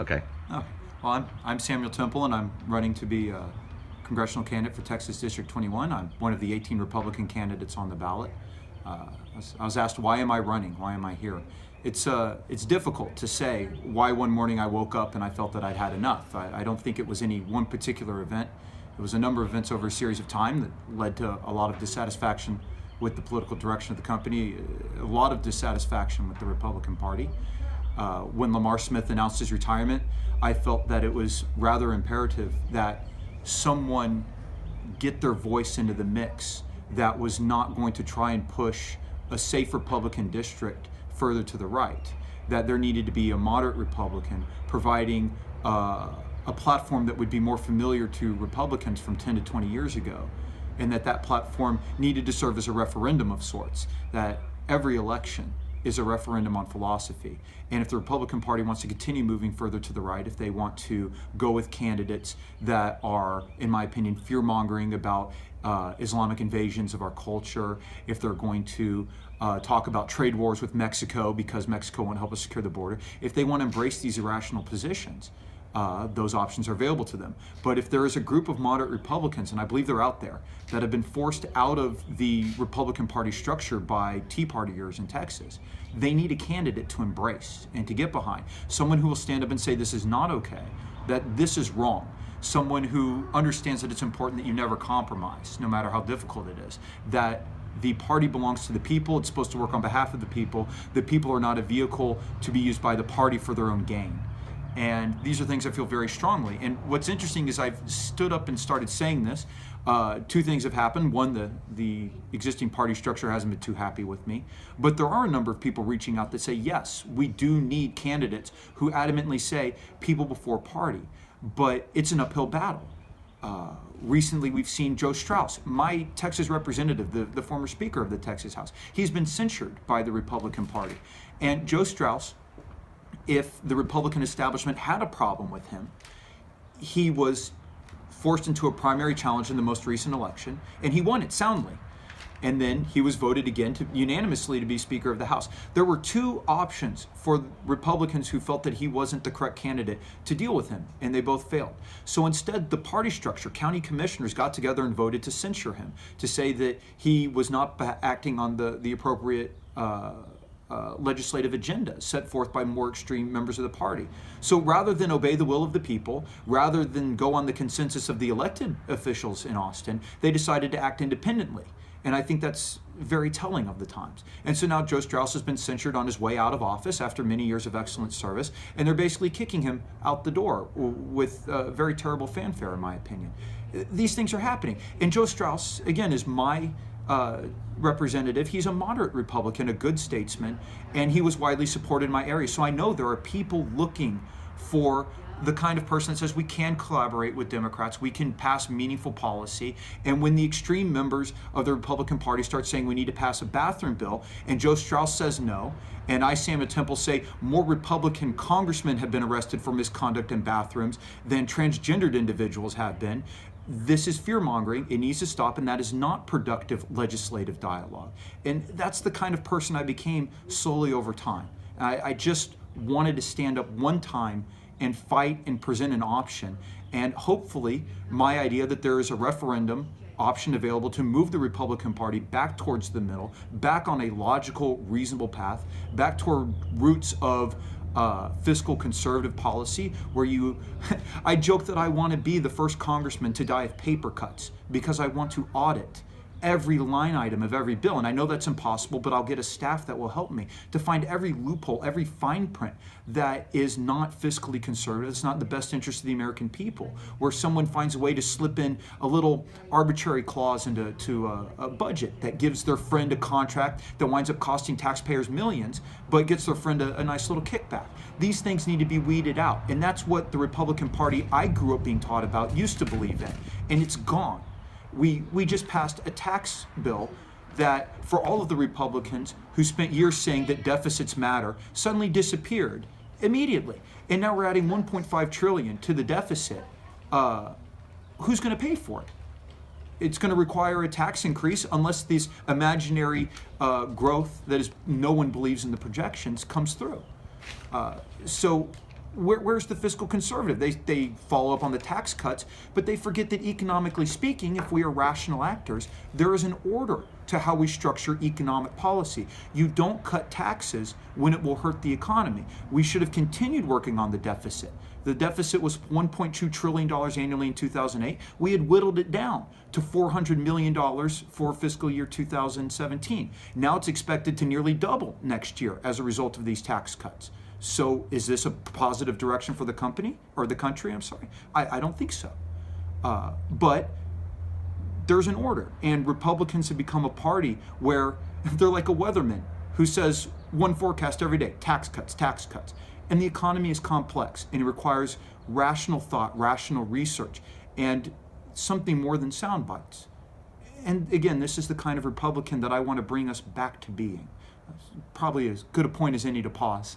Okay. Oh, well, I'm Samuel Temple, and I'm running to be a congressional candidate for Texas District 21. I'm one of the 18 Republican candidates on the ballot. I was asked, why am I running? Why am I here? It's difficult to say why one morning I woke up and I felt that I'd had enough. I don't think it was any one particular event. It was a number of events over a series of time that led to a lot of dissatisfaction with the political direction of the company, a lot of dissatisfaction with the Republican Party. When Lamar Smith announced his retirement, I felt that it was rather imperative that someone get their voice into the mix that was not going to try and push a safe Republican district further to the right, that there needed to be a moderate Republican providing a platform that would be more familiar to Republicans from 10 to 20 years ago, and that platform needed to serve as a referendum of sorts, that every election is a referendum on philosophy. And if the Republican Party wants to continue moving further to the right, if they want to go with candidates that are, in my opinion, fear-mongering about Islamic invasions of our culture, if they're going to talk about trade wars with Mexico because Mexico won't help us secure the border, if they want to embrace these irrational positions, those options are available to them. But if there is a group of moderate Republicans, and I believe they're out there, that have been forced out of the Republican Party structure by Tea Partiers in Texas, they need a candidate to embrace and to get behind. Someone who will stand up and say this is not okay, that this is wrong. Someone who understands that it's important that you never compromise, no matter how difficult it is. That the party belongs to the people, it's supposed to work on behalf of the people. The people are not a vehicle to be used by the party for their own gain. And these are things I feel very strongly. And what's interesting is I've stood up and started saying this. Two things have happened. One, the existing party structure hasn't been too happy with me. But there are a number of people reaching out that say, yes, we do need candidates who adamantly say people before party. But it's an uphill battle. Recently, we've seen Joe Strauss, my Texas representative, the former Speaker of the Texas House. He's been censured by the Republican Party. And Joe Strauss, if the Republican establishment had a problem with him, he was forced into a primary challenge in the most recent election, and he won it soundly. And then he was voted again unanimously to be Speaker of the House. There were two options for Republicans who felt that he wasn't the correct candidate to deal with him, and they both failed. So instead, the party structure, county commissioners got together and voted to censure him, to say that he was not acting on the appropriate legislative agenda set forth by more extreme members of the party. So rather than obey the will of the people, rather than go on the consensus of the elected officials in Austin, they decided to act independently. And I think that's very telling of the times. And so now Joe Strauss has been censured on his way out of office after many years of excellent service, and they're basically kicking him out the door with very terrible fanfare, in my opinion. These things are happening. And Joe Strauss, again, is my representative. He's a moderate Republican, a good statesman, and he was widely supported in my area. So I know there are people looking for the kind of person that says we can collaborate with Democrats, we can pass meaningful policy. And when the extreme members of the Republican Party start saying we need to pass a bathroom bill, and Joe Strauss says no, and I, Samuel Temple, say more Republican congressmen have been arrested for misconduct in bathrooms than transgendered individuals have been, this is fear-mongering. It needs to stop, and that is not productive legislative dialogue. And that's the kind of person I became slowly over time. I just wanted to stand up one time and fight and present an option. And hopefully, my idea that there is a referendum option available to move the Republican Party back towards the middle, back on a logical, reasonable path, back toward roots of fiscal conservative policy where I joke that I want to be the first congressman to die of paper cuts because I want to audit every line item of every bill. And I know that's impossible, but I'll get a staff that will help me to find every loophole, every fine print that is not fiscally conservative. It's not in the best interest of the American people, where someone finds a way to slip in a little arbitrary clause into a budget that gives their friend a contract that winds up costing taxpayers millions, but gets their friend a nice little kickback. These things need to be weeded out. And that's what the Republican Party I grew up being taught about used to believe in. And it's gone. We just passed a tax bill that, for all of the Republicans who spent years saying that deficits matter, suddenly disappeared immediately. And now we're adding $1.5 trillion to the deficit. Who's going to pay for it? It's going to require a tax increase unless this imaginary growth that is no one believes in the projections comes through. So Where's the fiscal conservative? They follow up on the tax cuts, but they forget that economically speaking, if we are rational actors, there is an order to how we structure economic policy. You don't cut taxes when it will hurt the economy. We should have continued working on the deficit. The deficit was $1.2 trillion annually in 2008. We had whittled it down to $400 million for fiscal year 2017. Now it's expected to nearly double next year as a result of these tax cuts. So is this a positive direction for the company, or the country? I'm sorry. I don't think so. But there's an order, and Republicans have become a party where they're like a weatherman who says one forecast every day: tax cuts, tax cuts. And the economy is complex, and it requires rational thought, rational research, and something more than sound bites. And again, this is the kind of Republican that I want to bring us back to being. Probably as good a point as any to pause.